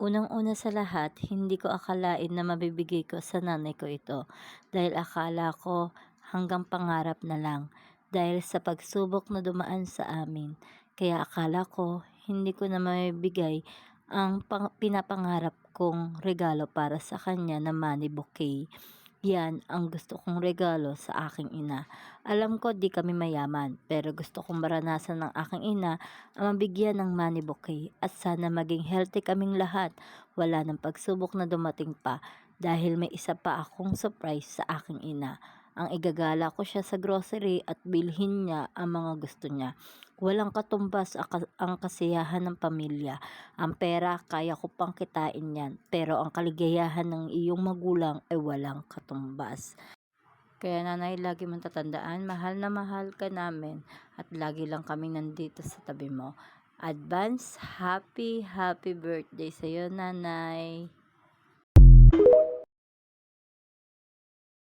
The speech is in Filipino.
Unang-una sa lahat, hindi ko akalain na mabibigay ko sa nanay ko ito dahil akala ko hanggang pangarap na lang dahil sa pagsubok na dumaan sa amin. Kaya akala ko hindi ko na mabibigay ang pinapangarap kong regalo para sa kanya na money bouquet. Yan ang gusto kong regalo sa aking ina. Alam ko di kami mayaman, pero gusto kong maranasan ng aking ina ang mabigyan ng money bouquet at sana maging healthy kaming lahat. Wala ng pagsubok na dumating pa dahil may isa pa akong surprise sa aking ina. Ang igagala ko siya sa grocery at bilhin niya ang mga gusto niya. Walang katumbas ang kasiyahan ng pamilya. Ang pera, kaya ko pang kitain yan, pero ang kaligayahan ng iyong magulang ay walang katumbas. Kaya nanay, lagi mong tatandaan, mahal na mahal ka namin at lagi lang kami nandito sa tabi mo. Advance happy birthday sa iyo, nanay.